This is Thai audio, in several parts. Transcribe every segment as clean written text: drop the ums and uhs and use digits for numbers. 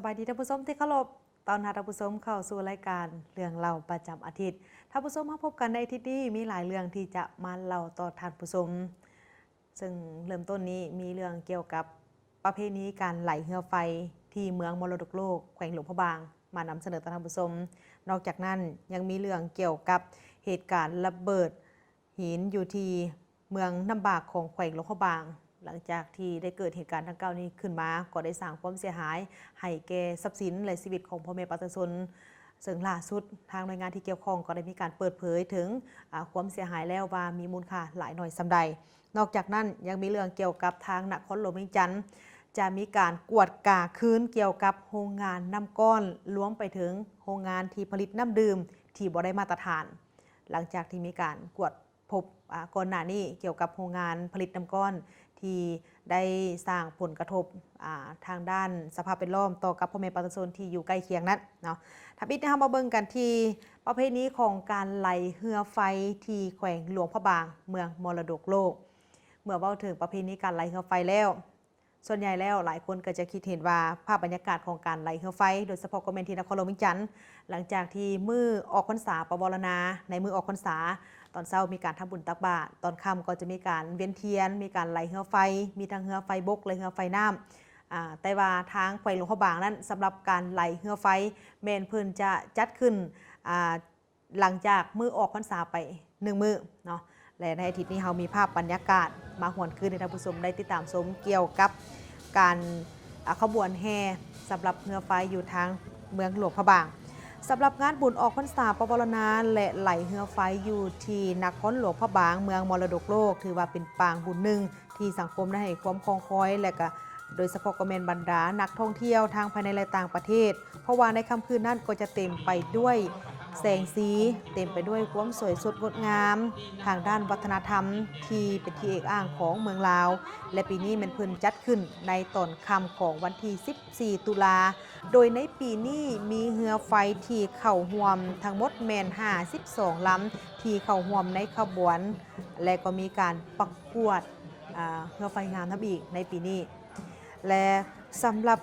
บายดีท่านผู้ชมที่เคารพตอนท่านผู้ชมเข้าสู่รายการเรื่องเล่าประจำอาทิตย์ท่านผู้ชมมาพบกันในอาทิตย์นี้มีหลายเรื่องที่จะมาเล่าต่อท่านผู้ชมซึ่งเริ่มต้นนี้มีเรื่องเกี่ยวกับประเพณีการไหลเรือไฟที่เมืองมรดกโลกแขวงหลวงพระบางมานำเสนอต่อท่านผู้ชมนอกจากนั้นยังมีเรื่องเกี่ยวกับเหตุการณ์ระเบิดหินอยู่ที่เมืองน้ำบากของแขวงหลวงพระบางหลังจากที่ได้เกิดเหตุการณ์ดังกล่าวนี้ขึ้นมาก็ได้สร้างความเสียหายให้แก่ทรัพย์สินและชีวิตของพ่อแม่ประชาชนซึ่งล่าสุดทางหน่วยงานที่เกี่ยวข้องก็ได้มีการเปิดเผยถึงความเสียหายแล้วว่ามีมูลค่าหลายหน่อยสำใดนอกจากนั้นยังมีเรื่องเกี่ยวกับทางนครหลวงเวียงจันทร์จะมีการกวดกาคืนเกี่ยวกับโรงงานน้ำก้อนรวมไปถึงโรงงานที่ผลิตน้ำดื่มที่บ่ได้มาตรฐานหลังจากที่มีการกวดพบก่อนหน้านี้เกี่ยวกับโรงงานผลิตน้ำก้อนที่ได้สร้างผลกระทบทางด้านสภาพแวดล้อมต่อกับพ่อแม่ประชาชนที่อยู่ใกล้เคียงนั้นเนาะทับอิดนะคะมาเบิ่งกันที่ประเพณีของการไหลเรือไฟที่แขวงหลวงพระบางเมืองมรดกโลกเมื่อเว้าถึงประเพณีการไหลเรือไฟแล้วส่วนใหญ่แล้วหลายคนก็จะคิดเห็นว่าภาพบรรยากาศของการไหลเรือไฟโดยเฉพาะก็เป็นที่นครหลวงเวียงจันทร์หลังจากที่มื้อออกพรรษาประวรณาในมื้อออกพรรษาตอนเช้ามีการทำบุญตักบาตรตอนค่ำก็จะมีการเวียนเทียนมีการไหลเรือไฟมีทั้งเรือไฟบกและเรือไฟน้ำแต่ว่าทางแขวงหลวงพระบางนั้นสำหรับการไหลเรือไฟแม่นเพิ่นจะจัดขึ้นหลังจากมื้อออกพรรษาไป1มื้อเนาะและในอาทิตย์นี้เรามีภาพบรรยากาศมาหวนคืนให้ท่านผู้ชมได้ติดตามชมเกี่ยวกับการขบวนแห่สำหรับเรือไฟอยู่ทางเมืองหลวงพระบางสำหรับงานบุญออกพรรษาประวรณาและไหลเรือไฟอยู่ที่นครหลวงพระบางเมืองมรดกโลกถือว่าเป็นปางบุญหนึ่งที่สังคมได้ให้ความคองคอยและก็โดยเฉพาะกเมนบรรดานักท่องเที่ยวทางภายในและต่างประเทศเพราะว่าในค่ำคืนนั้นก็จะเต็มไปด้วยแสงสีเต็มไปด้วยความสวยสดงดงามทางด้านวัฒนธรรมที่เป็นที่เอกอ้างของเมืองลาวและปีนี้มันเพิ่นจัดขึ้นในตอนค่ำของวันที่14ตุลาโดยในปีนี้มีเรือไฟที่เข้าร่วมทั้งหมดแม่น52ลำที่เข้าร่วมในขบวนและก็มีการประกวดเรือไฟงามทับอีกในปีนี้และสำหรับ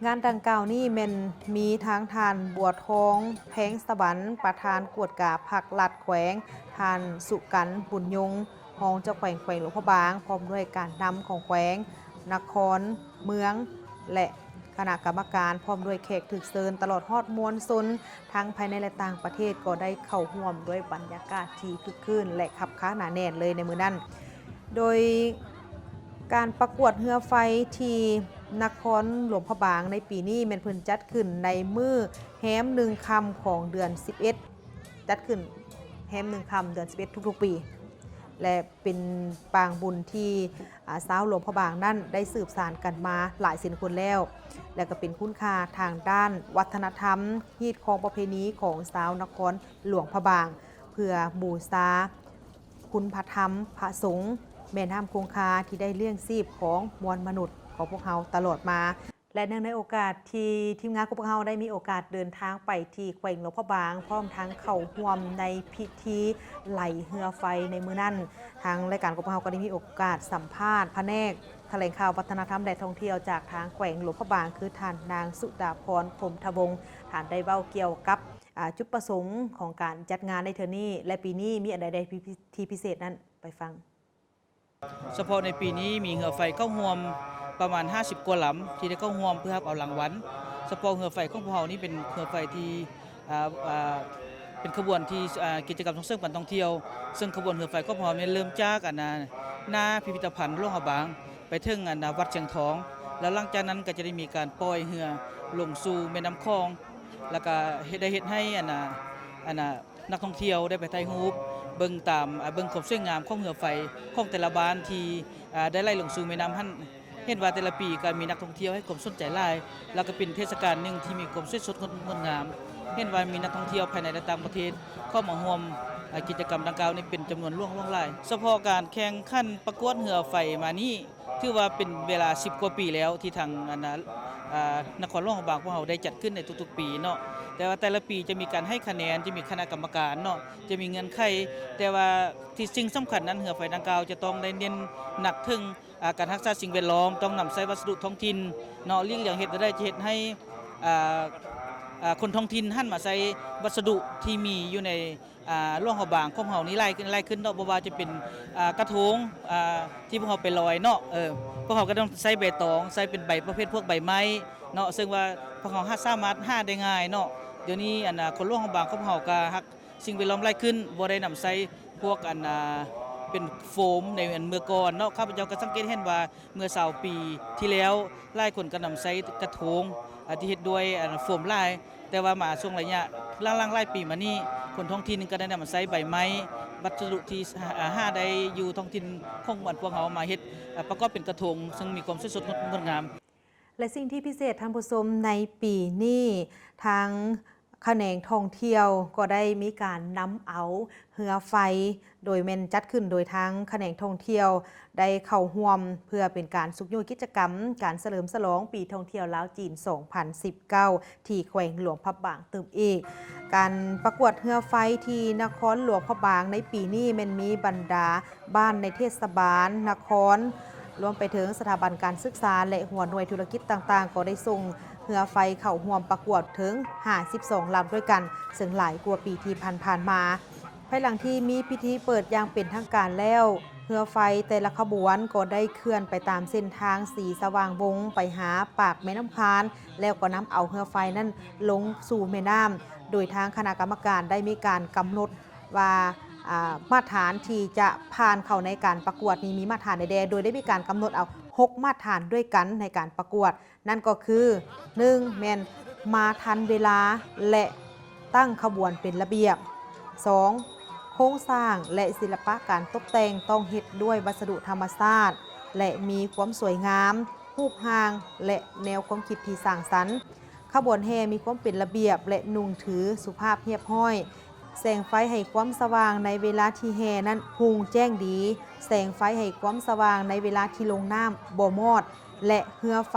งานดังกล่าวนี้มันมีทางทานบัวทองแพงสวรรค์ประธานกวดกาผักลัดแขวงทานสุกันบุญยงรองเจ้าแขวงหลวงพระบางพร้อมด้วยการนำของแขวงนครเมืองและคณะกรรมการพร้อมด้วยแขกถึกเชิญตลอดฮอดมวลชนทั้งภายในและต่างประเทศก็ได้เข้าร่วมด้วยบรรยากาศที่คึกคืนและขับค้าหนาแน่นเลยในมือนั้นโดยการประกวดเรือไฟที่นครหลวงพระบางในปีนี้เป็นเพิ่นจัดขึ้นในมื้อแฮม1ค่ำของเดือน11จัดขึ้นแฮม1ค่ำเดือน11ทุกๆปีและเป็นปางบุญที่สาวหลวงพระบางนั่นได้สืบสานกันมาหลายสิบคนแล้วและก็เป็นคุณค่าทางด้านวัฒนธรรมฮีตของประเพณีของสาวนครหลวงพระบางเพื่อบูชาคุณพระธรรมพระสงฆ์แม่น้ำคงคาที่ได้เลี้ยงชีพของมวลมนุษย์ของพวกเราตลอดมาและเนื่องในโอกาสที่ทีมงานของพวกเราได้มีโอกาสเดินทางไปที่แขวงหลวงพระบางพร้อมทั้งเข้าร่วมในพิธีไหลเรือไฟในมื้อนั้นทางรายการของพวกเราก็ได้มีโอกาสสัมภาษณ์แผนกแถลงข่าววัฒนธรรมและท่องเที่ยวจากทางแขวงหลวงพระบางคือท่านนางสุดาพรพรหมทวงศ์ท่านได้เว้าเกี่ยวกับจุดประสงค์ของการจัดงานในเทอนี้และปีนี้มีอะไรที่พิเศษนั้นไปฟังเฉพาะในปีนี้มีเรือไฟเข้าร่วมประมาณ50กว่าลำที่ได้เข้าร่วมเพื่อรับเอารางวัลเฉพาะเรือไฟของพวกเรานี่เป็นเรือไฟที่เป็นขบวนที่กิจกรรมท่องเที่ยวการท่องเที่ยวซึ่งขบวนเรือไฟของพวกเราเนี่ยเริ่มจากหน้าพิพิธภัณฑ์หลวงพระบางไปถึงวัดเชียงทองแล้วหลังจากนั้นก็จะได้มีการปล่อยเรือลงสู่แม่น้ำคลองแล้วก็ได้เฮ็ดให้นักท่องเที่ยวได้ไปถ่ายรูปเบิ่งความสวยงามของเรือไฟของแต่ละบ้านที่ได้ไหลลงสู่แม่น้ำหั่นเห็นว่าแต่ละปีก็มีนักท่องเที่ยวให้ความสนใจหลายแล้วก็เป็นเทศกาลหนึ่งที่มีความสวยสดงดงามเห็นว่ามีนักท่องเที่ยวภายในและต่างประเทศเข้ามาร่วมกิจกรรมดังกล่าวนี้เป็นจำนวนล่วงหลายเฉพาะการแข่งขันประกวดเรือไฟมานี้ถือว่าเป็นเวลา10กว่าปีแล้วที่ทางนครหลวงพระบางพวกเราได้จัดขึ้นในทุกๆปีเนาะแต่ว่าแต่ละปีจะมีการให้คะแนนจะมีคณะกรรมการเนาะจะมีเงื่อนไขแต่ว่าที่สิ่งสำคัญนั้นเรือไฟดังกล่าวจะต้องได้เน้นหนักถึงการรักษาสิ่งแวดล้อมต้องนำใช้วัสดุท้องถิ่นเนาะเลี่ยงอย่างเฮ็ดได้จะเฮ็ดให้ อ่าคนท้องถิ่นหันมาใช้วัสดุที่มีอยู่ในหลวงพระบางของเฮานี้ไล่ขึ้นเนาะบ่ว่าจะเป็นกระทงที่พวกเราไปลอยเนาะพวกเขาก็ต้องใช้ใบตองใช้เป็นใบประเภทพวกใบไม้เนาะซึ่งว่าพวกเขาสามารถหาได้ง่ายเนาะเดี๋ยวนี้คนหลวงพระบางของเฮาก็ฮักสิ่งแวดล้อมไล่ขึ้นบ่ได้นำใช้พวกเป็นโฟมในเมื่อก่อนเนาะข้าพเจ้าก็สังเกตเห็นว่าเมื่อ20 ปีที่แล้วหลายคนก็นำใช้กระทงที่เฮ็ดด้วยโฟมลายแต่ว่ามาช่วงระยะล่างๆหลายปีมานี้คนท้องถิ่นก็ได้นำมาใช้ใบไม้วัสดุที่หาได้อยู่ท้องถิ่นของบ้านพวกเขามาเฮ็ดประกอบเป็นกระทงซึ่งมีความสวยสดงดงาม และสิ่งที่พิเศษท่านผู้ชมในปีนี้ทางแขนงท่องเที่ยวก็ได้มีการนำเอาเรือไฟโดยแม่นจัดขึ้นโดยทางแขนงท่องเที่ยวได้เข้าร่วมเพื่อเป็นการสุขยุยกิจกรรมการเฉลิมฉลองปีท่องเที่ยวลาวจีน 2019 ที่แขวงหลวงพระบางเติมอีกการประกวดเรือไฟที่นครหลวงพระบางในปีนี้มันมีบรรดาบ้านในเทศบาลนครรวมไปถึงสถาบันการศึกษาและหัวหน่วยธุรกิจต่างๆก็ได้ส่งเรือไฟเข้าร่วมประกวดถึง52 ลำด้วยกันซึ่งหลายกว่าปีที่ผ่านมาภายหลังที่มีพิธีเปิดอย่างเป็นทางการแล้วเรือไฟแต่ละขบวนก็ได้เคลื่อนไปตามเส้นทางสีสว่างวงไปหาปากแม่น้ำคานแล้วก็นำเอาเรือไฟนั้นลงสู่แม่น้ำโดยทางคณะกรรมการได้มีการกำหนดว่ามาตรฐานที่จะผ่านเข้าในการประกวดนี้มีมาตรฐานใดๆโดยได้มีการกำหนดเอา6 มาตรฐานด้วยกันในการประกวดนั่นก็คือ 1. แมนมาทันเวลาและตั้งขบวนเป็นระเบียบ 2. โครงสร้างและศิลปะการตกแต่งต้องเฮ็ดด้วยวัสดุธรรมชาติและมีความสวยงามรูปร่างและแนวความคิดที่สร้างสรรค์ขบวนแห่มีความเป็นระเบียบและนุ่งถือสุภาพเรียบร้อยแสงไฟให้ความสว่างในเวลาที่แห่นั้นหุ่งแจ้งดีแสงไฟให้ความสว่างในเวลาที่ลงน้ำบ่มอดและเรือไฟ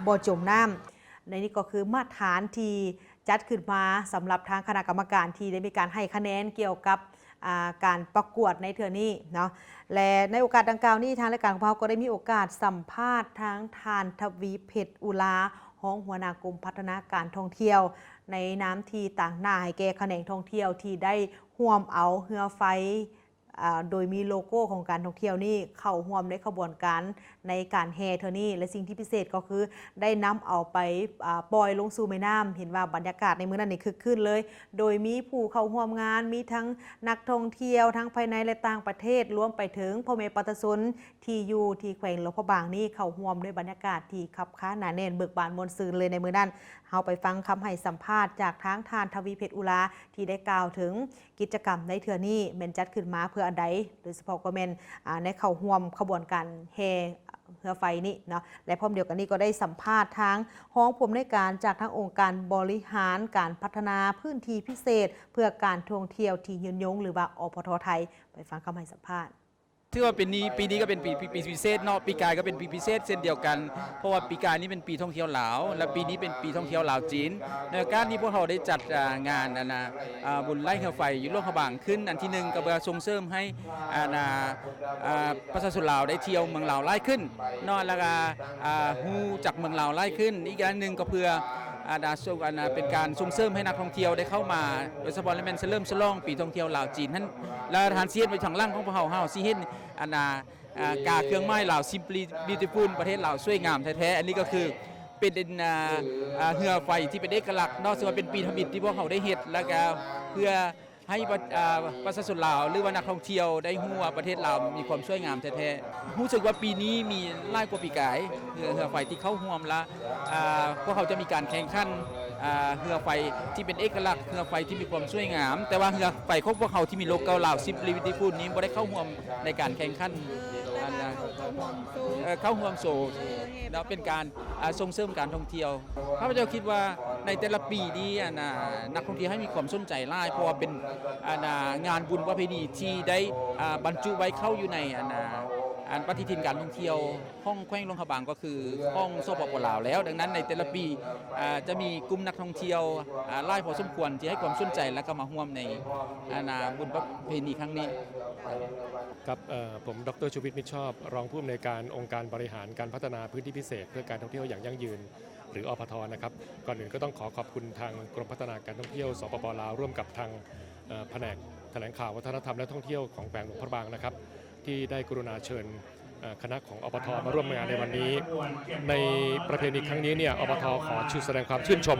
บ่จมน้ำในนี้ก็คือมาตรฐานที่จัดขึ้นมาสำหรับทางคณะกรรมการที่ได้มีการให้คะแนนเกี่ยวกับการประกวดในเทื่อนี้เนาะและในโอกาสดังกล่าวนี้ทางรายการของเราก็ได้มีโอกาสสัมภาษณ์ทางทานทวีเพชรอุลาห้องหัวหน้ากรมพัฒนาการท่องเที่ยวในน้ำที่ต่างหน้าให้แก่แขนงท่องเที่ยวที่ได้ร่วมเอาเรือไฟโดยมีโลโก้ของการท่องเที่ยวนี่เข้าร่วมในขบวนการในการแห่เทอนี่และสิ่งที่พิเศษก็คือได้นำเอาไปปล่อยลงสู่แม่น้ำเห็นว่าบรรยากาศในมื้อนั้นนี่คึกคืนเลยโดยมีผู้เข้าร่วมงานมีทั้งนักท่องเที่ยวทั้งภายในและต่างประเทศรวมไปถึงพ่อแม่ประชาชนที่อยู่ที่แขวงหลวงพระบางนี่เข้าร่วมด้วยบรรยากาศที่คับค้านหนาแน่นเบิกบานมวลซืนเลยในมื้อนั้นเฮาไปฟังคำให้สัมภาษณ์จากทางทานทวีเพชรอุลาที่ได้กล่าวถึงกิจกรรมในเทื่อนี้แม่นจัดขึ้นมาเพื่ออันใดโดยเฉพาะก็แม่นในเข้าร่วมขบวนการแห่เรือไฟนี่เนาะและพร้อมเดียวกันนี้ก็ได้สัมภาษณ์ทางห้องผู้อำนวยการจากทางองค์การบริหารการพัฒนาพื้นที่พิเศษเพื่อการท่องเที่ยวที่ยืนยงหรือว่าอพทไทยไปฟังคำให้สัมภาษณ์ ถือว่าปีนี้ก็เป็นปีพิเศษเนาะปีกายก็เป็นปีพิเศษเช่นเดียวกันเพราะว่าปีกายนี้เป็นปีท่องเที่ยวลาวและปีนี้เป็นปีท่องเที่ยวลาวจีนในโอกาสนี้พวกเราได้จัดงานบุญไล่เรือไฟอยู่หลวงพระบางขึ้นอันที่หนึ่งก็เพื่อส่งเสริมให้ประชาชนลาวได้เที่ยวเมืองลาวไล่ขึ้นเนาะแล้วก็ฮู้จักเมืองลาวไล่ขึ้นอีกอย่างหนึ่งก็เพื่อเป็นการส่งเสริมให้นักท่องเที่ยวได้เข้ามาโดยเฉพาะและเป็นเริ่มฉลองปีท่องเที่ยวลาวจีนนั้นและทานเสียนไปทางล่างของพวกเราสิเห็นกาเครื่องไม้ลาว Simply Beautiful ประเทศลาวสวยงามแท้ๆอันนี้ก็คือเป็นเรือไฟที่เป็นเอกลักษณ์นอกจากเป็นปีทมิตที่พวกเขาได้เฮ็ดแล้วก็เพื่อให้ประชาชนลาวหรือว่านักท่องเที่ยวได้รู้ว่าประเทศลาวมีความสวยงามแท้ๆรู้สึกว่าปีนี้มีหลายกว่าปีกายเรือไฟที่เข้าร่วมและพวกเขาจะมีการแข่งขันเรือไฟที่เป็นเอกลักษณ์เรือไฟที่มีความสวยงามแต่ว่าเรือไฟของพวกเขาที่มีโลโก้ลาว Simply Beautiful นี้บ่ได้เข้าร่วมในการแข่งขันเข้าร่วมโชว์แล้วเป็นการส่งเสริมการท่องเที่ยวข้าพเจ้าคิดว่าในแต่ละปีนี้นักท่องเที่ยวให้มีความสนใจหลายเพราะว่าเป็นงานบุญประเพณีที่ได้บรรจุไว้เข้าอยู่ในปฏิทินการท่องเที่ยวห้องแขวงหลวงพระบางก็คือห้องสปป.ลาวแล้วดังนั้นในแต่ละปีจะมีกลุ่มนักท่องเที่ยวหลายพอสมควรที่ให้ความสนใจและก็มาร่วมในบุญประเพณีครั้งนี้ ครับผมดรชูวิทย์มิตรชอบรองผู้อำนวยการองค์การบริหารการพัฒนาพื้นที่พิเศษเพื่อการท่องเที่ยวอย่างยั่งยืนหรืออพทนะครับก่อนอื่นก็ต้องขอบคุณทางกรมพัฒนาการท่องเที่ยวสปป.ลาวร่วมกับทางแผนกแถลงข่าววัฒนธรรมและท่องเที่ยวของแขวงหลวงพระบางนะครับที่ได้กรุณาเชิญคณะของอปทมาร่วมงานในวันนี้ในประเพณีครั้งนี้เนี่ยอปทขอแสดงความชื่นชม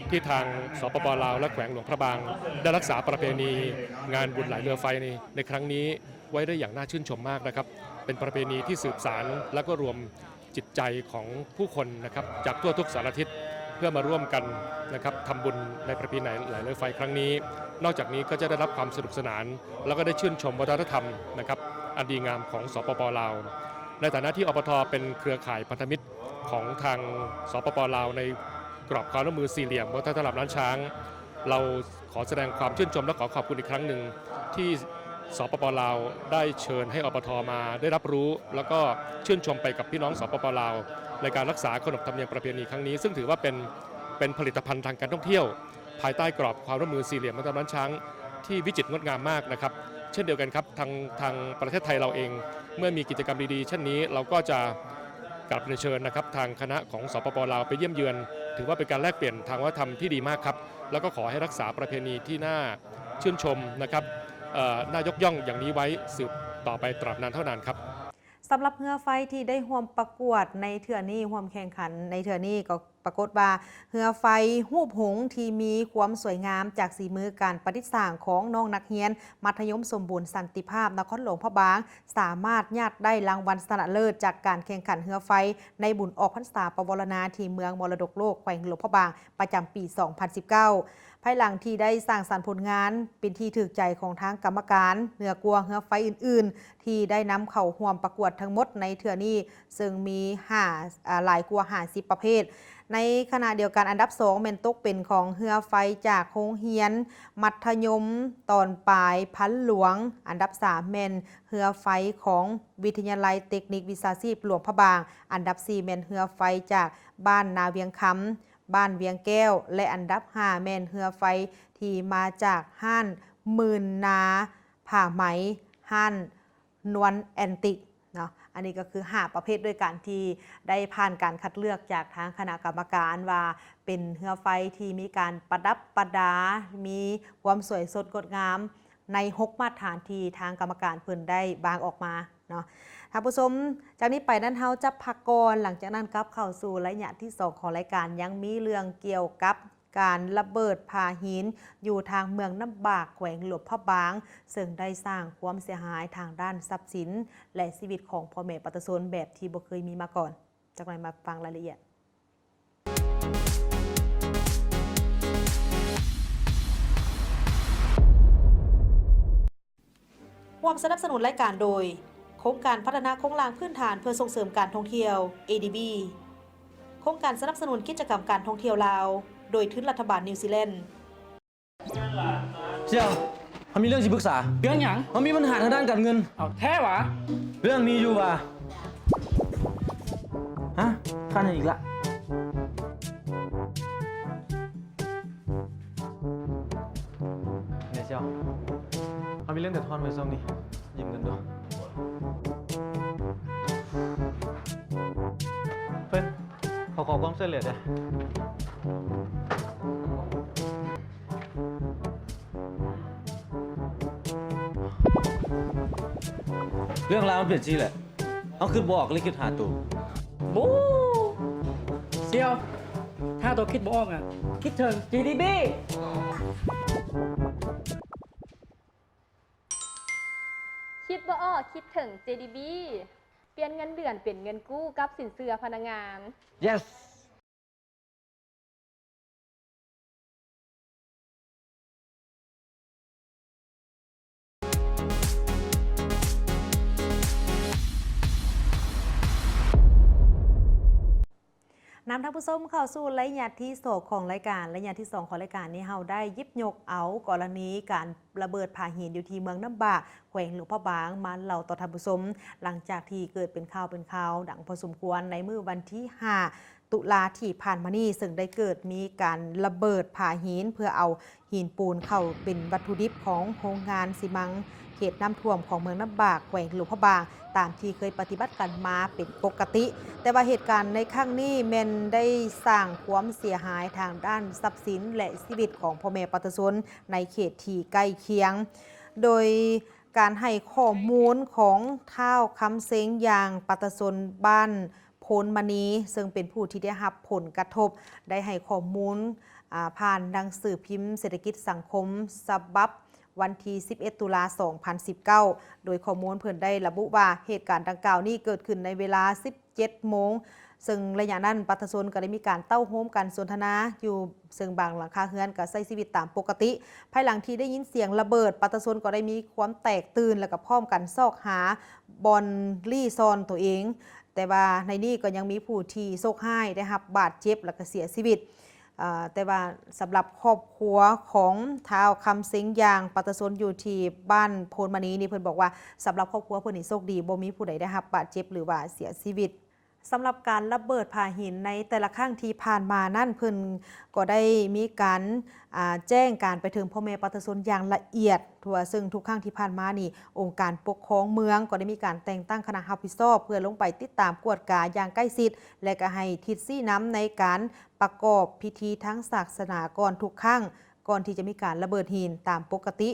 ที่ทางสปป.ลาวและแขวงหลวงพระบางได้รักษาประเพณีงานบุญไหลเรือไฟในครั้งนี้ไว้ได้อย่างน่าชื่นชมมากนะครับเป็นประเพณีที่สืบสานและก็รวมจิตใจของผู้คนนะครับจากทั่วทุกสารทิศเพื่อมาร่วมกันนะครับทำบุญในประเพณีไหลเรือไฟครั้งนี้นอกจากนี้ก็จะได้รับความสนุกสนานแล้วก็ได้ชื่นชมวัฒนธรรมนะครับอันดีงามของสปป.ลาวในฐานะที่อปทเป็นเครือข่ายพันธมิตรของทางสปป.ลาวในกรอบความร่วมมือสี่เหลี่ยมวัฒนธรรมล้านช้างเราขอแสดงความชื่นชมและขอขอบคุณอีกครั้งหนึ่งที่สปป.ลาวได้เชิญให้อปทมาได้รับรู้แล้วก็ชื่นชมไปกับพี่น้องสปป.ลาวในการรักษาขนบธรรมเนียมประเพณีครั้งนี้ซึ่งถือว่าเป็นผลิตภัณฑ์ทางการท่องเที่ยวภายใต้กรอบความร่วมมือสี่เหลี่ยมวัฒนธรรมล้านช้างที่วิจิตรงดงามมากนะครับเช่นเดียวกันครับทางประเทศไทยเราเองเมื่อมีกิจกรรมดีๆเช่นนี้เราก็จะกลับเชิญนะครับทางคณะของสปป.ลาวไปเยี่ยมเยือนถือว่าเป็นการแลกเปลี่ยนทางวัฒนธรรมที่ดีมากครับแล้วก็ขอให้รักษาประเพณีที่น่าชื่นชมนะครับน่ายกย่องอย่างนี้ไว้สืบต่อไปตราบนานเท่านานครับสำหรับเรือไฟที่ได้ร่วมประกวดในเทื่อนี้ร่วมแข่งขันในเทื่อนี้ก็ปรากฏว่าเรือไฟรูปหงส์ที่มีความสวยงามจากสีมือการประดิษฐ์สร้างของน้องนักเรียนมัธยมสมบูรณ์สันติภาพนครหลวงพระบางสามารถญาติได้รางวัลชนะเลิศจากการแข่งขันเรือไฟในบุญออกพรรษาปวารณาที่เมืองมรดกโลกแขวงหลวงพระบางประจำปี 2019 ภายหลังที่ได้สร้างสรรค์ผลงานเป็นที่ถูกใจของทางกรรมการเหนือกว่าเรือไฟอื่นๆที่ได้นำเข้าร่วมประกวดทั้งหมดในเทื่อนี้ซึ่งมีหลายกว่า50ประเภทในขณะเดียวกันอันดับ2เป็นตกเป็นของเรือไฟจากโรงเรียนมัธยมตอนปลายพันหลวงอันดับ3เป็นเรือไฟของวิทยาลัยเทคนิควิชาชีพหลวงพระบางอันดับ4เป็นเรือไฟจากบ้านนาเวียงคำบ้านเวียงแก้วและอันดับ5แม่นเรือไฟที่มาจากห้านหมื่นนาผ่าไหมห้านนวลแอนติกเนาะอันนี้ก็คือ5ประเภทด้วยกันที่ได้ผ่านการคัดเลือกจากทางคณะกรรมการว่าเป็นเรือไฟที่มีการประดับประดามีความสวยสดงดงามใน6มาตรฐานที่ทางกรรมการเพิ่นได้บางออกมาเนาะท่านผู้ชมจากนี้ไปนั้นเฮาจะพักก่อนหลังจากนั้นกลับเข้าสู่ระยะที่2ของรายการยังมีเรื่องเกี่ยวกับการระเบิดผาหินอยู่ทางเมืองน้ำบากแขวงหลวงพระบางซึ่งได้สร้างความเสียหายทางด้านทรัพย์สินและชีวิตของพ่อแม่ประชาชนแบบที่บ่เคยมีมาก่อนจากนั้นมาฟังรายละเอียดความสนับสนุนรายการโดยโครงการพัฒนาโครงสร้างพื้นฐานเพื่อส่งเสริมการท่องเที่ยว ADB โครงการสนับสนุนกิจกรรมการท่องเที่ยวลาวโดยทุนรัฐบาลนิวซีแลนด์เสี่ยวเขามีเรื่องสิปรึกษาเรื่องหยังเขามีปัญหาทางด้านการเงินเอาแท้หวะเรื่องมีอยู่ว่ะฮะข้าเนี่ยอีกละเนี่ยเสี่ยวเขามีเรื่องเดือดร้อนไว้ซ่อมนี่ยืมเงินด้วยเพื่อนขอความช่วยเหลือด้วยเรื่องราวมันเปลี่ยนชีแหละเอาคือบอกเลยคิดหาตัวบูเซียวถ้าตัวคิดบ่ออกอ่ะคิดถึง GDB คิดบ่ออกคิดถึง JDB เปลี่ยนเงินเดือนเป็นเงินกู้กับสินเชื่อพนักงาน yesนำท่านผู้ชมเข้าสู่ระยะที่2ของรายการระยะที่2ของรายการนี้เฮาได้ยิบยกเอากรณีการระเบิดผาหินอยู่ที่เมืองน้ำบากแขวงหลวงพระบางมาเล่าต่อท่านผู้ชมหลังจากที่เกิดเป็นข่าวดังพอสมควรในมื้อวันที่5ตุลาที่ผ่านมานี้ซึ่งได้เกิดมีการระเบิดผาหินเพื่อเอาหินปูนเข้าเป็นวัตถุดิบของโรงงานซีมัง เขตน้ำท่วมของเมืองน้ำบากแขวงหลวงพระบางตามที่เคยปฏิบัติกันมาเป็นปกติแต่ว่าเหตุการณ์ในครั้งนี้แม่นได้สร้างความเสียหายทางด้านทรัพย์สินและชีวิตของพ่อแม่ประชาชนในเขตที่ใกล้เคียงโดยการให้ข้อมูลของท้าวคำเซ้งอย่างประชาชนบ้านโพนมณีซึ่งเป็นผู้ที่ได้รับผลกระทบได้ให้ข้อมูลผ่านหนังสือพิมพ์เศรษฐกิจสังคมฉบับวันที่ 11 ตุลา 2019 โดยข้อมูลเพิ่นได้ระบุว่าเหตุการณ์ดังกล่าวนี้เกิดขึ้นในเวลา 17 โมงซึ่งระยะนั้นประชาชนก็ได้มีการเต้าโฮมกันสนทนาอยู่ซึ่งบางหลังคาเรือนก็ใช้ชีวิตตามปกติภายหลังที่ได้ยินเสียงระเบิดประชาชนก็ได้มีความแตกตื่นและก็พร้อมกันซอกหาบอนลี่ซอนตัวเองแต่ว่าในนี้ก็ยังมีผู้ที่โศกไห้ได้รับบาดเจ็บและก็เสียชีวิตแต่ว่าสำหรับครอบครัวของท้าวคำเซ้งยางปัตตสนอยู่ที่บ้านโพนมณีนี่เพิ่นบอกว่าสำหรับครอบครัวเพิ่นนี่โชคดีบ่มีผู้ใดได้รับบาดเจ็บหรือว่าเสียชีวิตสำหรับการระเบิดผาหินในแต่ละครั้งที่ผ่านมานั่นเพิ่นก็ได้มีการแจ้งการไปถึงพ่อแม่ประชาชนอย่างละเอียดทั่วซึ่งทุกครั้งที่ผ่านมานี่องค์การปกครองเมืองก็ได้มีการแต่งตั้งคณะรับผิดชอบเพื่อลงไปติดตามกวดกาอย่างใกล้ชิดและก็ให้ทิศซี่น้ำในการประกอบพิธีทั้งศาสนาก่อนทุกครั้งก่อนที่จะมีการระเบิดหินตามปกติ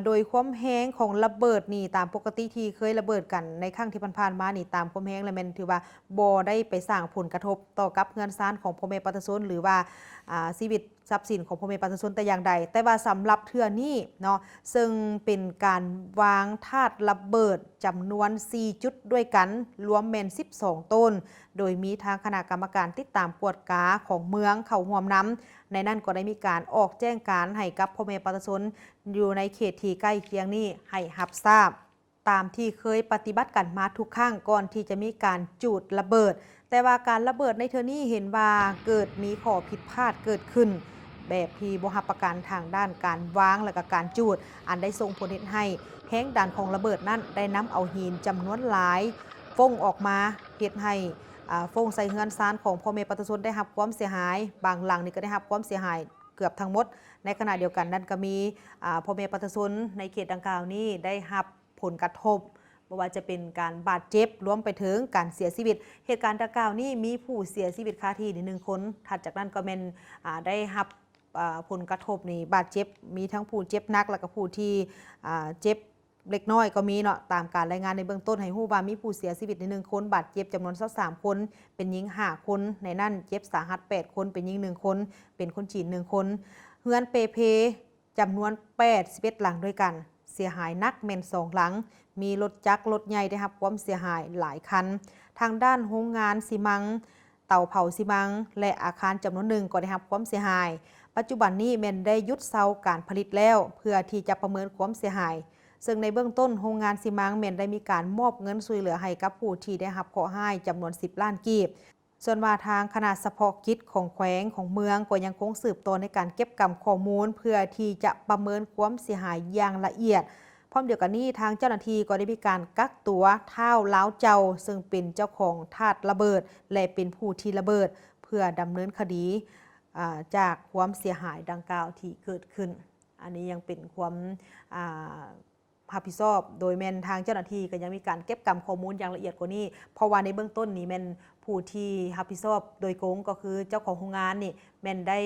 โดยความแห้งของระเบิดนี่ตามปกติที่เคยระเบิดกันในครั้งที่ผ่านมานี่ตามความแห้งและแม่นถือว่าบ่ได้ไปสร้างผลกระทบต่อกับเงินซ่านของพ่อแม่ประชาชนหรือว่าชีวิตทรัพย์สินของพ่อแม่ประชาชนแต่อย่างใดแต่ว่าสำหรับเทื่อนี้เนาะซึ่งเป็นการวางธาตุระเบิดจำนวน4จุดด้วยกันรวมแม่น12ต้นโดยมีทางคณะกรรมการติดตามกวดกาของเมืองเข้าร่วมนำในนั้นก็ได้มีการออกแจ้งการให้กับพ่อแม่ประชาชนอยู่ในเขตที่ใกล้เคียงนี้ให้รับทราบตามที่เคยปฏิบัติกันมาทุกครั้งก่อนที่จะมีการจูดระเบิดแต่ว่าการระเบิดในเทื่อนี้เห็นว่าเกิดมีข้อผิดพลาดเกิดขึ้นแบบที่บ่รับประกันทางด้านการวางและก็การจูดอันได้ส่งผลให้แห้งดันของระเบิดนั้นได้นำเอาหินจำนวนหลายฟ้งออกมาเฮ็ดให้ฟ้งใส่เฮือนซานของพ่อแม่ประชาชนได้รับความเสียหายบางหลังนี่ก็ได้รับความเสียหายเกือบทั้งหมดในขณะเดียวกันนั้นก็มีพ่อแม่ประชาชนในเขตดังกล่าวนี้ได้รับผลกระทบบ่ว่าจะเป็นการบาดเจ็บรวมไปถึงการเสียชีวิตเหตุการณ์ดังกล่าวนี้มีผู้เสียชีวิตคาที่1 คนถัดจากนั้นก็แม่นได้รับผลกระทบนี่บาดเจ็บมีทั้งผู้เจ็บหนักและก็ผู้ที่เจ็บเล็กน้อยก็มีเนาะตามการรายงานในเบื้องต้นให้ฮู้ว่ามีผู้เสียชีวิต1 คนบาดเจ็บจำนวน23 คนเป็นหญิง5 คนในนั้นเจ็บสาหัส8 คนเป็นหญิง1 คนเป็นคนจีน1 คนเฮือนเปเพจำนวน81หลังด้วยกันเสียหายนักแม่น2 หลังมีรถจักรรถใหญ่ได้รับความเสียหายหลายคันทางด้านโรงงานซีมังเตาเผาซีมังและอาคารจำนวน1ก็ได้รับความเสียหายปัจจุบันนี้แม่นได้หยุดเซาการผลิตแล้วเพื่อที่จะประเมินความเสียหายซึ่งในเบื้องต้นโรงงานซีมังแม่นได้มีการมอบเงินช่วยเหลือให้กับผู้ที่ได้รับเคราะห์ร้ายจำนวน10 ล้านกีบส่วนว่าทางคณะเฉพาะกิจของแขวงของเมืองก็ยังคงสืบต่อในการเก็บกำข้อมูลเพื่อที่จะประเมินความเสียหายอย่างละเอียดพร้อมเดียวกันนี้ทางเจ้าหน้าที่ก็ได้มีการกักตัวท้าวล้าวเจ้าซึ่งเป็นเจ้าของธาตุระเบิดและเป็นผู้ที่ระเบิดเพื่อดำเนินคดีจากความเสียหายดังกล่าวที่เกิดขึ้นอันนี้ยังเป็นความรับผิดชอบโดยแม่นทางเจ้าหน้าที่ก็ยังมีการเก็บกำข้อมูลอย่างละเอียดกว่านี้เพราะว่าในเบื้องต้นนี้แม่นผู้ที่รับผิดชอบโดยตรงก็คือเจ้าของโรงงานนี่แม่นได้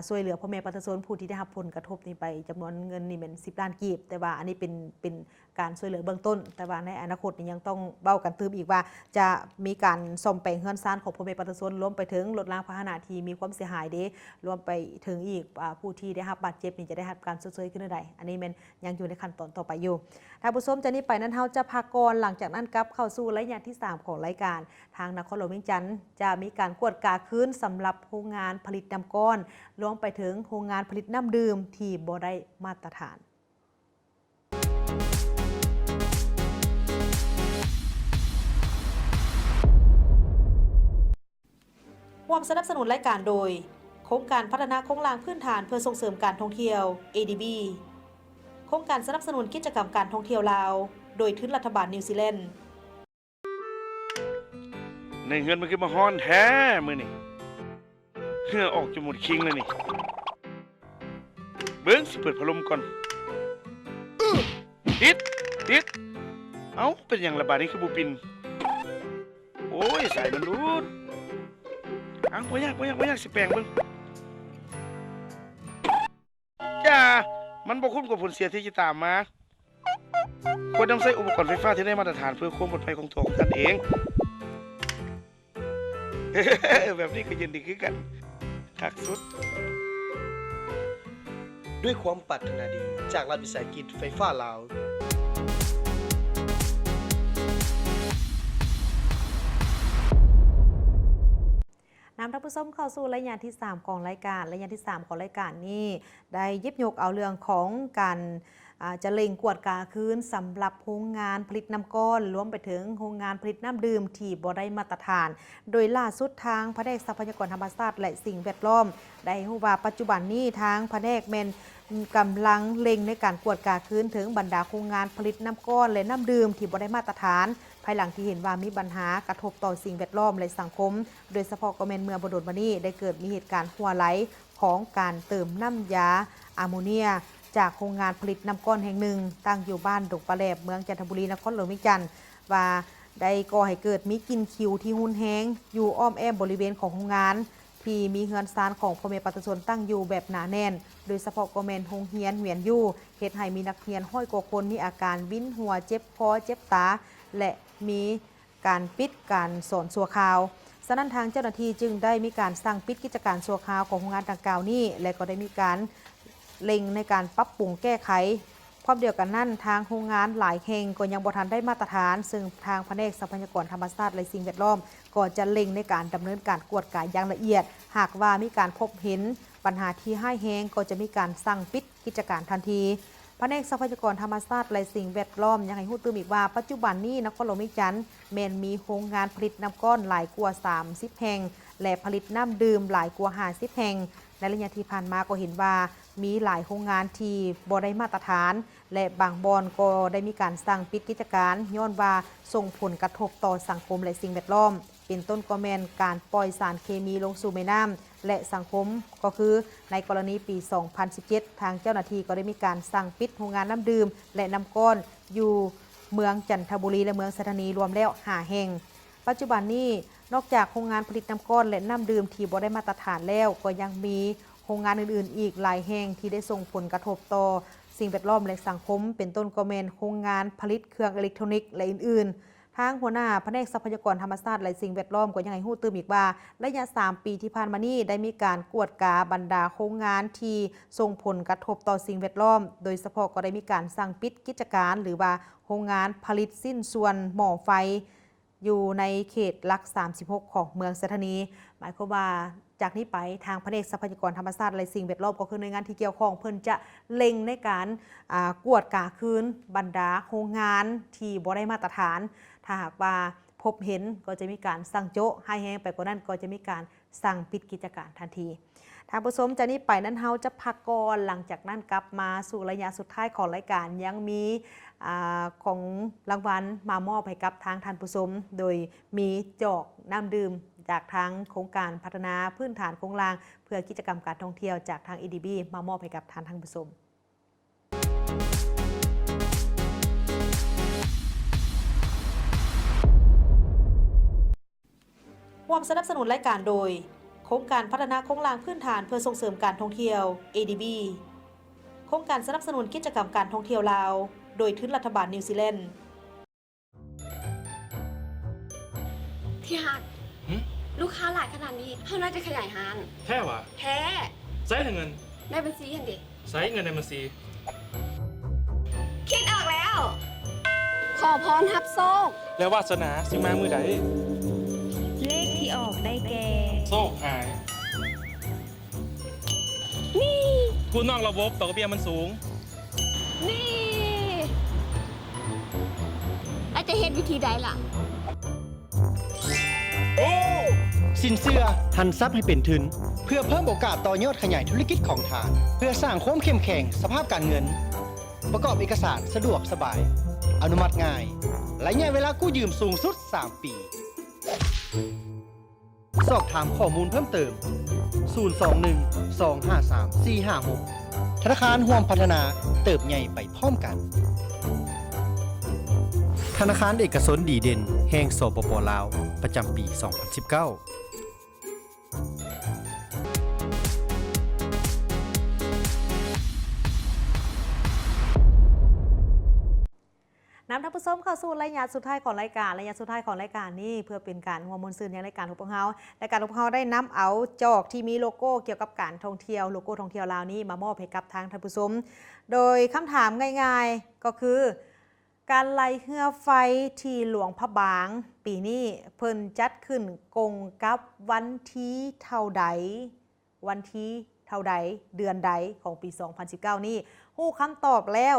ช่วยเหลือพ่อแม่ประชาชนผู้ที่ได้รับผลกระทบนี้ไปจำนวนเงินนี่แม่น10 ล้านกีบแต่ว่าอันนี้เป็นการช่วยเหลือเบื้องต้นแต่ว่าในอนาคตนี่ยังต้องเบ้ากันตืมอีกว่าจะมีการซ่อมแปลงเฮือนซ่านของพ่อแม่ประชาชนรวมไปถึงรถรางพาหนะที่มีความเสียหายเด้รวมไปถึงอีกผู้ที่ได้รับบาดเจ็บนี่จะได้รับการชดเชยขึ้นใดอันนี้แม่นยังอยู่ในขั้นตอนต่อไปอยู่ท่านผู้ชมจากนี้ไปนั้นเฮาจะพักก่อนหลังจากนั้นกลับเข้าสู่ระยะที่3ของรายการทางนครหลวงเวียงจันทร์จะมีการกวดกาคืนสำหรับโรงงานผลิตน้ำก้อนรวมไปถึงโรงงานผลิตน้ำดื่มที่บ่ได้มาตรฐานร่วมสนับสนุนรายการโดยโครงการพัฒนาโครงสร้างพื้นฐานเพื่อส่งเสริมการท่องเที่ยว ADB โครงการสนับสนุนกิจกรรมการท่องเที่ยวลาวโดยทุนรัฐบาลนิวซีแลนด์ในเงินมันคือมาฮ้อนแท้มื้อนี่เหงื่อออกจนหมดคิงเลยนี่เบิ่งสิเปิดพัดลมก่อน ติดติดเอ้าเป็นอย่างระบาดนี้คือบุปินโอ้ยสายมันรูดอังบ่ยากสิแปลงเบิ่งจ้ามันบ่คุ้มกับผลเสียที่จะตามมาควรนำใช้อุปกรณ์ไฟฟ้าที่ได้มาตรฐานเพื่อความปลอดภัยของตัวของท่านเอง แบบนี้ก็ยินดีคือกันคักสุด ด้วยความปรารถนาดีจากรัฐวิสาหกิจไฟฟ้าลาว นำท่านผู้ชมเข้าสู่ระยะที่ 3 ของรายการระยะที่ 3 ของรายการนี้ได้หยิบยกเอาเรื่องของการจะเล็งกวดกาคืนสำหรับโรงงานผลิตน้ำก้อนรวมไปถึงโรงงานผลิตน้ำดื่มที่บ่ได้มาตรฐาน โดยล่าสุดทางแผนกทรัพยากรธรรมชาติและสิ่งแวดล้อมได้รู้ว่าปัจจุบันนี้ทางแผนกแมนกำลังเล็งในการกวดกาคืนถึงบรรดาโรงงานผลิตน้ำก้อนและน้ำดื่มที่บ่ได้มาตรฐานภายหลังที่เห็นว่ามีปัญหากระทบต่อสิ่งแวดล้อมและสังคมโดยเฉพาะกระแมนเมืองบดลมานี่ได้เกิดมีเหตุการณ์หัวไหลของการเติมน้ำยาอะโมเนียจากโรงงานผลิตน้ำก้อนแห่งหนึ่งตั้งอยู่บ้านดงปลาแหลบเมืองจันทบุรีนครหลวงวิจันทร์ว่าได้ก่อให้เกิดมีกลิ่นคิวที่หุนแห้งอยู่อ้อมแอมบริเวณของโรงงานที่มีเฮือนซานของพ่อแม่ประชาชนตั้งอยู่แบบหนาแน่นโดยเฉพาะกระแมนโรงเรียนเหวียนอยู่เหตุให้มีนักเรียนห้อยกว่าคนมีอาการวินหัวเจ็บคอเจ็บตาและมีการปิดการสอนชั่วคราวฉะนั้นทางเจ้าหน้าที่จึงได้มีการสั่งปิดกิจการชั่วคราวของโรงงานดังกล่าวนี้และก็ได้มีการเล็งในการปรับปรุงแก้ไขพร้อมเดียวกันนั้นทางโรงงานหลายแห่งก็ยังบ่ทันได้มาตรฐานซึ่งทางแผนกทรัพยากรธรรมชาติและสิ่งแวดล้อมก็จะเล็งในการดำเนินการกวดกาอย่างละเอียดหากว่ามีการพบเห็นปัญหาที่ให้แห้งก็จะมีการสั่งปิดกิจการทันทีแผนกทรัพยากรธรรมชาติและสิ่งแวดล้อมยังให้ฮู้ตื่นอีกว่าปัจจุบันนี้นครหลวงวิจันทร์แม้นมีโรงงานผลิตน้ำก้อนหลายกว่า30แห่งและผลิตน้ำดื่มหลายกว่า50แห่งในระยะที่ผ่านมาก็เห็นว่ามีหลายโรงงานที่บ่ได้มาตรฐานและบางบ่อนก็ได้มีการสั่งปิดกิจการย้อนว่าส่งผลกระทบต่อสังคมและสิ่งแวดล้อมเป็นต้นก็แม่นการปล่อยสารเคมีลงสู่แม่น้ำและสังคมก็คือในกรณีปี 2017 ทางเจ้าหน้าที่ก็ได้มีการสั่งปิดโรงงานน้ำดื่มและน้ำก้อนอยู่เมืองจันทบุรีและเมืองสถานีรวมแล้ว5แห่งปัจจุบันนี้นอกจากโรงงานผลิตน้ำก้อนและน้ำดื่มที่บ่ได้มาตรฐานแล้วก็ยังมีโรงงานอื่นๆอีกหลายแห่งที่ได้ส่งผลกระทบต่อสิ่งแวดล้อมและสังคมเป็นต้นก็แม่นโรงงานผลิตเครื่องอิเล็กทรอนิกส์และอื่นๆทางหัวหน้าแผนกทรัพยากรธรรมชาติและสิ่งแวดล้อมก็ยังให้ฮู้ตื่นอีกว่าระยะ3ปีที่ผ่านมานี้ได้มีการกวดกาบรรดาโรงงานที่ส่งผลกระทบต่อสิ่งแวดล้อมโดยเฉพาะก็ได้มีการสั่งปิดกิจการหรือว่าโรงงานผลิตสิ้นส่วนหม้อไฟอยู่ในเขตหลัก36ของเมืองสถานีหมายความว่าจากนี้ไปทางแผนกทรัพยากรธรรมชาติและสิ่งแวดล้อมก็คือหน่วยงานที่เกี่ยวข้องเพิ่นจะเล็งในการกวดกาคืนบรรดาโรงงานที่บ่ได้มาตรฐานถ้าหากว่าพบเห็นก็จะมีการสั่งโจ๊ะให้แห้งไปกว่านั้นก็จะมีการสั่งปิดกิจการทันทีทางผู้ชมจากนี้ไปนั้นเฮาจะพักก่อนหลังจากนั้นกลับมาสู่ระยะสุดท้ายของรายการยังมีของรางวัลมามอบให้กับทางท่านผู้ชมโดยมีจอกน้ำดื่มจากทางโครงการพัฒนาพื้นฐานโครงล่างเพื่อกิจกรรมการท่องเที่ยวจากทาง EDB มามอบให้กับทางท่านผู้ชมร่วมสนับสนุนรายการโดยโครงการพัฒนาโครงล่างพื้นฐานเพื่อส่งเสริมการท่องเที่ยว ADB โครงการสนับสนุนกิจกรรมการท่องเที่ยวลาวโดยทุนรัฐบาลนิวซีแลนด์ที่หักลูกค้าหลายขนาดนี้เท่าน่าจะขยายห้างแท้วะแท้ ใช้เงินในบัญชีเห็นดิใช้เงินในบัญชี คิดออกแล้ว ขอพรทับโชคแล้ววาสนาสิมามือใดเลขที่ออกได้แก่โชคหายนี่กูนอกระบบดอกเบี้ยมันสูงนี่แล้วจะเห็นวิธีใดล่ะสินเชื่อหันทรัพย์ให้เป็นทุนเพื่อเพิ่มโอกาสต่อยอดขยายธุรกิจของทานเพื่อสร้างความเข้มแข็งสภาพการเงินประกอบเอกสารสะดวกสบายอนุมัติง่ายและระยะเวลากู้ยืมสูงสุด3ปีสอบถามข้อมูลเพิ่มเติม021 253 456ธนาคารร่วมพัฒนาเติบใหญ่ไปพร้อมกัน ธนาคารเอกชนดีเด่นแห่งสปป.ลาวประจำปี 2019 นำท่านผู้ชมเข้าสู่ระยะสุดท้ายของรายการนี้เพื่อเป็นการหัวมวลซื่นในรายการของพวกเรารายการของพวกเราได้นำเอาจอกที่มีโลโก้เกี่ยวกับการท่องเที่ยวโลโก้ท่องเที่ยวลาวนี้มามอบให้กับทางท่านผู้ชมโดยคำถามง่ายๆก็คือการไล่เรือไฟที่หลวงพระบางปีนี้เพิ่นจัดขึ้นกงกับวันที่เท่าใดเดือนใดของปี 2019 นี้ฮู้คำตอบแล้ว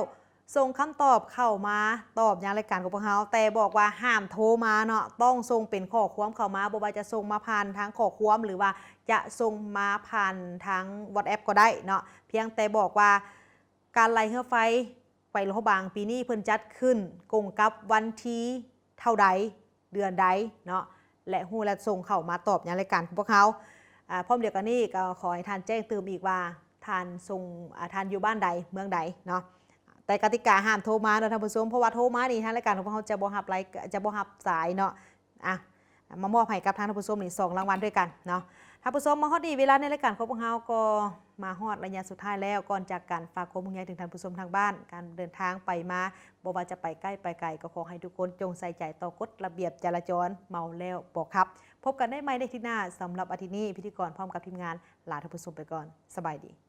ส่งคำตอบเข้ามาตอบอย่างรายการของพวกเราแต่บอกว่าห้ามโทรมาเนาะต้องส่งเป็นข้อความเข้ามาบ่ว่าจะส่งมาผ่านทางข้อความหรือว่าจะส่งมาผ่านทาง WhatsApp ก็ได้เนาะเพียงแต่บอกว่าการไล่เรือไฟไปหลวงพระบางปีนี้เพิ่นจัดขึ้นกงกับวันที่เท่าใดเดือนใดเนาะและฮู้และส่งเข้ามาตอบอย่างรายการของพวกเราพร้อมเดียวกันนี้ก็ขอให้ท่านแจ้งเติมอีกว่าท่านอยู่บ้านใดเมืองใดเนาะแต่กติกาห้ามโทรมาเนาะท่านผู้ชมเพราะว่าโทรมานี่ทางรายการของพวกเราจะบ่รับสายเนาะมามอบให้กับทางท่านผู้ชมนี่2รางวัลด้วยกันเนาะท่านผู้ชมมาฮอดดีเวลาในรายการของพวกเราก็มาฮอดระยะสุดท้ายแล้วก่อนจากการฝากความห่วงใยถึงท่านผู้ชมทางบ้านการเดินทางไปมาบ่ว่าจะไปใกล้ไปไกลก็ขอให้ทุกคนจงใส่ใจต่อกฎระเบียบจราจรเมาแล้วบ่ขับพบกันได้ใหม่ในอาทิตย์หน้าสำหรับอาทิตย์นี้พิธีกรพร้อมกับทีมงานลาท่านผู้ชมไปก่อนสบายดี